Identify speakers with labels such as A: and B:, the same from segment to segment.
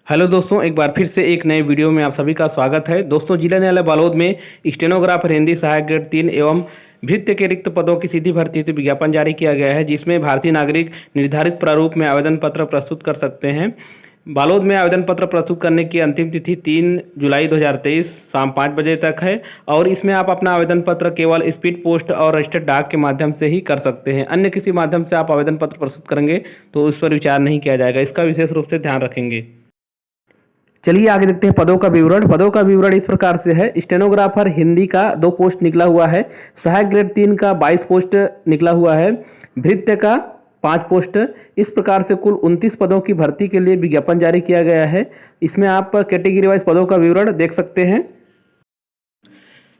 A: Hello दोस्तों, एक बार फिर से एक नए वीडियो में आप सभी का स्वागत है। दोस्तों, जिला न्यायालय बालोद में स्टेनोग्राफर हिंदी सहायक ग्रेड 3 एवं भृत्य के रिक्त पदों की सीधी भर्ती हेतु विज्ञापन जारी किया गया है, जिसमें भारतीय नागरिक निर्धारित प्रारूप में आवेदन पत्र प्रस्तुत कर सकते हैं। बालोद में आवेदन पत्र प्रस्तुत करने की अंतिम तिथि 3 जुलाई 2023 शाम 5 बजे तक है और इसमें आप अपना आवेदन पत्र केवल स्पीड पोस्ट और रजिस्टर्ड डाक के माध्यम से ही कर सकते हैं। अन्य किसी माध्यम से आप आवेदन पत्र प्रस्तुत करेंगे तो उस पर विचार नहीं किया जाएगा। इसका विशेष रूप से ध्यान रखेंगे। चलिए आगे देखते हैं पदों का विवरण। पदों का विवरण इस प्रकार से है। स्टेनोग्राफर हिंदी का 2 पोस्ट निकला हुआ है, सहायक ग्रेड 3 का 22 पोस्ट निकला हुआ है, भृत्य का 5 पोस्ट। इस प्रकार से कुल 29 पदों की भर्ती के लिए विज्ञापन जारी किया गया है। इसमें आप कैटेगरी वाइज पदों का विवरण देख सकते हैं।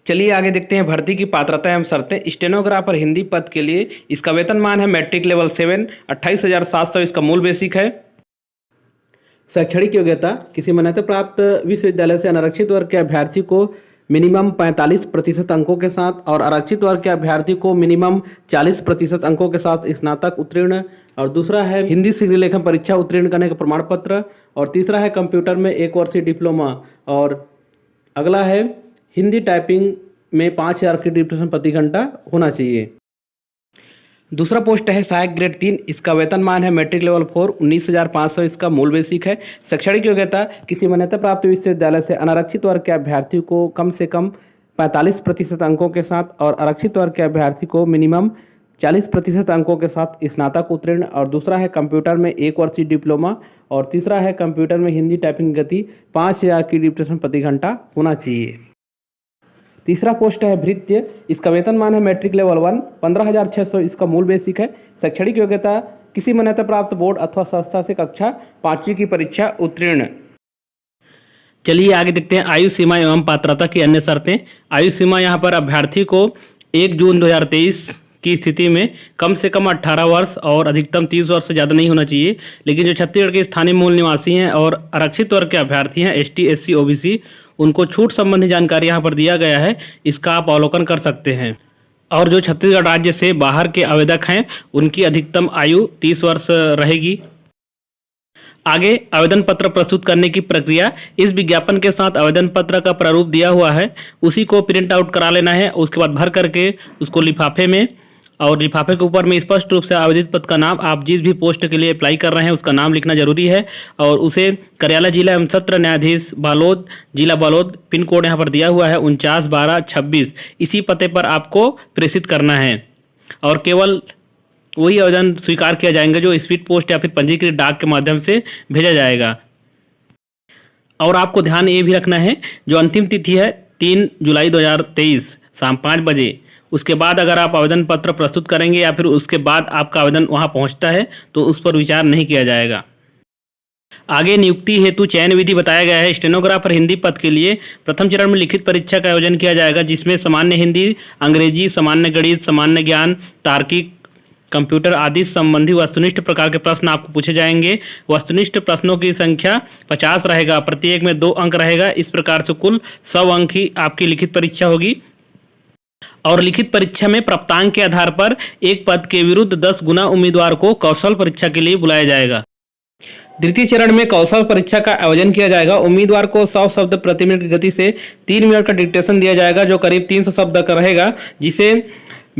A: चलिए आगे देखते हैं भर्ती की पात्रता एवं शर्तें। स्टेनोग्राफर हिंदी पद के लिए इसका वेतनमान है मैट्रिक लेवल 7, 28,700 इसका मूल बेसिक है। शैक्षणिक योग्यता किसी मान्यता प्राप्त विश्वविद्यालय से अनारक्षित वर्ग के अभ्यर्थी को मिनिमम 45% अंकों के साथ और आरक्षित वर्ग के अभ्यर्थी को मिनिमम 40% अंकों के साथ स्नातक उत्तीर्ण। और दूसरा है हिंदी शीघ्र लेखन परीक्षा उत्तीर्ण करने का प्रमाण पत्र। और तीसरा है कंप्यूटर में 1 वर्षीय डिप्लोमा। और अगला है हिंदी टाइपिंग में 5000 की डिक्टेशन प्रति घंटा होना चाहिए। दूसरा पोस्ट है सहायक ग्रेड 3, इसका वेतनमान है मैट्रिक लेवल 4, 19,500 इसका मूल बेसिक है। शैक्षणिक योग्यता किसी मान्यता प्राप्त विश्वविद्यालय से अनारक्षित वर्ग के अभ्यर्थी को कम से कम 45% अंकों के साथ और आरक्षित वर्ग के अभ्यर्थी को मिनिमम 40% अंकों के साथ स्नातक उत्तीर्ण। और दूसरा है कंप्यूटर में 1 वर्षीय डिप्लोमा। और तीसरा है कंप्यूटर में हिंदी टाइपिंग गति 5000 की डिक्टेशन प्रति घंटा होना चाहिए। तीसरा पोस्ट है भृत्य, इसका वेतनमान है मैट्रिक लेवल 1, 15,600 इसका मूल बेसिक है। शैक्षणिक योग्यता किसी मान्यता प्राप्त बोर्ड अथवा संस्था से कक्षा 5वीं की परीक्षा उत्तीर्ण। चलिए आगे देखते हैं आयु सीमा एवं पात्रता की अन्य शर्तें। आयु सीमा यहाँ पर अभ्यर्थी को 1 जून 2023 की स्थिति में कम से कम 18 वर्ष और अधिकतम 30 वर्ष से ज़्यादा नहीं होना चाहिए। लेकिन जो छत्तीसगढ़ के स्थानीय मूल निवासी हैं और आरक्षित वर्ग के अभ्यर्थी हैं ST SC OBC, उनको छूट संबंधी जानकारी यहाँ पर दिया गया है, इसका आप अवलोकन कर सकते हैं। और जो छत्तीसगढ़ राज्य से बाहर के आवेदक हैं उनकी अधिकतम आयु 30 वर्ष रहेगी। आगे आवेदन पत्र प्रस्तुत करने की प्रक्रिया। इस विज्ञापन के साथ आवेदन पत्र का प्रारूप दिया हुआ है, उसी को प्रिंट आउट करा लेना है। उसके बाद भर करके उसको लिफाफे में, और लिफाफे के ऊपर में स्पष्ट रूप से आवेदित पद का नाम, आप जिस भी पोस्ट के लिए अप्लाई कर रहे हैं उसका नाम लिखना जरूरी है। और उसे कार्यालय जिला एवं सत्र न्यायाधीश बालोद, जिला बालोद, पिन कोड यहाँ पर दिया हुआ है 491226, इसी पते पर आपको प्रेषित करना है। और केवल वही आवेदन स्वीकार किया जाएंगे जो स्पीड पोस्ट या फिर पंजीकृत डाक के माध्यम से भेजा जाएगा। और आपको ध्यान ये भी रखना है, जो अंतिम तिथि है 3 जुलाई 2023 शाम 5 बजे, उसके बाद अगर आप आवेदन पत्र प्रस्तुत करेंगे या फिर उसके बाद आपका आवेदन वहां पहुंचता है तो उस पर विचार नहीं किया जाएगा। आगे नियुक्ति हेतु चयन विधि बताया गया है। स्टेनोग्राफर हिंदी पद के लिए प्रथम चरण में लिखित परीक्षा का आयोजन किया जाएगा, जिसमें सामान्य हिंदी, अंग्रेजी, सामान्य गणित, सामान्य ज्ञान, तार्किक, कंप्यूटर आदि संबंधी वस्तुनिष्ठ प्रकार के प्रश्न आपको पूछे जाएंगे। वस्तुनिष्ठ प्रश्नों की संख्या 50 रहेगा, प्रत्येक में 2 अंक रहेगा। इस प्रकार से कुल 100 अंक ही आपकी लिखित परीक्षा होगी। और लिखित परीक्षा में प्राप्तांक के आधार पर एक पद के विरुद्ध 10 गुना उम्मीदवार को कौशल परीक्षा के लिए बुलाया जाएगा। द्वितीय चरण में कौशल परीक्षा का आयोजन किया जाएगा। उम्मीदवार को 100 शब्द प्रति मिनट की गति से 3 मिनट का डिक्टेशन दिया जाएगा, जो करीब 300 शब्द का रहेगा, जिसे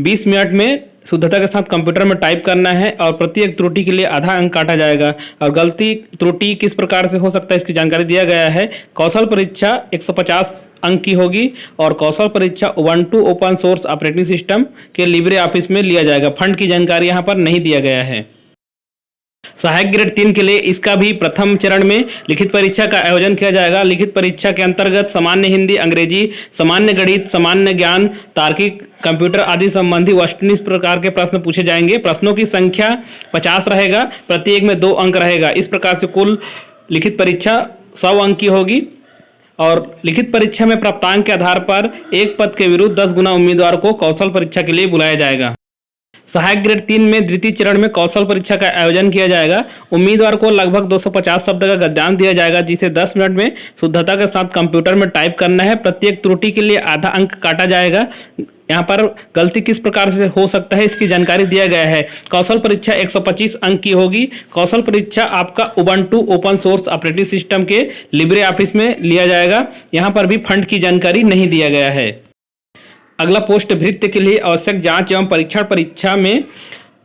A: 20 मिनट में शुद्धता के साथ कंप्यूटर में टाइप करना है। और प्रत्येक त्रुटि के लिए आधा अंक काटा जाएगा। और गलती त्रुटि किस प्रकार से हो सकता है इसकी जानकारी दिया गया है। कौशल परीक्षा 150 अंक की होगी और कौशल परीक्षा Ubuntu open source operating system के लिब्रे ऑफिस में लिया जाएगा। फंड की जानकारी यहाँ पर नहीं दिया गया है। सहायक ग्रेड 3 के लिए इसका भी प्रथम चरण में लिखित परीक्षा का आयोजन किया जाएगा। लिखित परीक्षा के अंतर्गत सामान्य हिंदी, अंग्रेजी, सामान्य गणित, सामान्य ज्ञान, तार्किक, कंप्यूटर आदि संबंधी वस्तुनिष्ठ प्रकार के प्रश्न पूछे जाएंगे। प्रश्नों की संख्या 50 रहेगा, प्रत्येक में 2 अंक रहेगा। इस प्रकार से कुल लिखित परीक्षा 100 अंक की होगी। और लिखित परीक्षा में प्राप्तांक के आधार पर एक पद के विरुद्ध 10 गुना उम्मीदवार को कौशल परीक्षा के लिए बुलाया जाएगा। सहायक ग्रेड 3 में द्वितीय चरण में कौशल परीक्षा का आयोजन किया जाएगा। उम्मीदवार को लगभग 250 शब्द का गद्यांश दिया जाएगा, जिसे 10 मिनट में शुद्धता के साथ कंप्यूटर में टाइप करना है। प्रत्येक त्रुटि के लिए आधा अंक काटा जाएगा। यहाँ पर गलती किस प्रकार से हो सकता है इसकी जानकारी दिया गया है। कौशल परीक्षा 125 अंक की होगी। कौशल परीक्षा आपका Ubuntu open source operating system के लिब्रे ऑफिस में लिया जाएगा। यहाँ पर भी फंड की जानकारी नहीं दिया गया है। अगला पोस्ट भृत्य के लिए आवश्यक जांच एवं परीक्षण परीक्षा में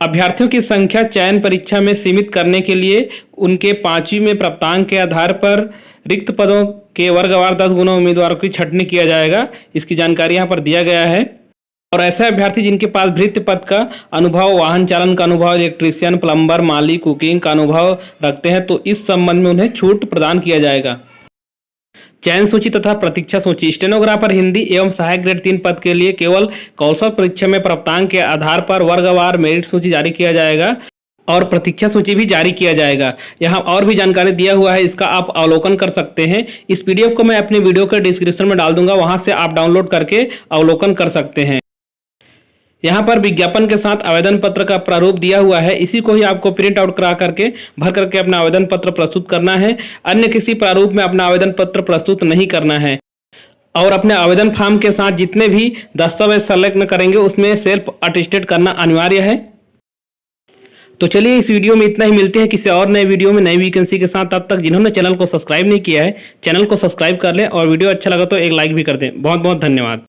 A: अभ्यर्थियों की संख्या चयन परीक्षा में सीमित करने के लिए उनके 5वीं में प्राप्तांक के आधार पर रिक्त पदों के वर्गवार 10 गुना उम्मीदवारों की छंटनी किया जाएगा। इसकी जानकारी यहाँ पर दिया गया है। और ऐसे अभ्यर्थी जिनके पास भृत्य पद का अनुभव, वाहन चालन का अनुभव, इलेक्ट्रीशियन, प्लम्बर, माली, कुकिंग का अनुभव रखते हैं तो इस संबंध में उन्हें छूट प्रदान किया जाएगा। चयन सूची तथा प्रतीक्षा सूची। स्टेनोग्राफर हिंदी एवं सहायक ग्रेड 3 पद के लिए केवल कौशल परीक्षा में प्राप्तांक के आधार पर वर्गवार मेरिट सूची जारी किया जाएगा और प्रतीक्षा सूची भी जारी किया जाएगा। यहाँ और भी जानकारी दिया हुआ है, इसका आप अवलोकन कर सकते हैं। इस पीडीएफ को मैं अपने वीडियो के डिस्क्रिप्शन में डाल दूंगा, वहां से आप डाउनलोड करके अवलोकन कर सकते हैं। यहाँ पर विज्ञापन के साथ आवेदन पत्र का प्रारूप दिया हुआ है, इसी को ही आपको प्रिंट आउट करा करके भर करके अपना आवेदन पत्र प्रस्तुत करना है। अन्य किसी प्रारूप में अपना आवेदन पत्र प्रस्तुत नहीं करना है। और अपने आवेदन फॉर्म के साथ जितने भी दस्तावेज संलग्न करेंगे उसमें सेल्फ अटेस्टेड करना अनिवार्य है। तो चलिए इस वीडियो में इतना ही, मिलते हैं किसी और नए वीडियो में नई वैकेंसी के साथ। तब तक जिन्होंने चैनल को सब्सक्राइब नहीं किया है चैनल को सब्सक्राइब कर लें और वीडियो अच्छा लगा तो एक लाइक भी कर दें। बहुत बहुत धन्यवाद।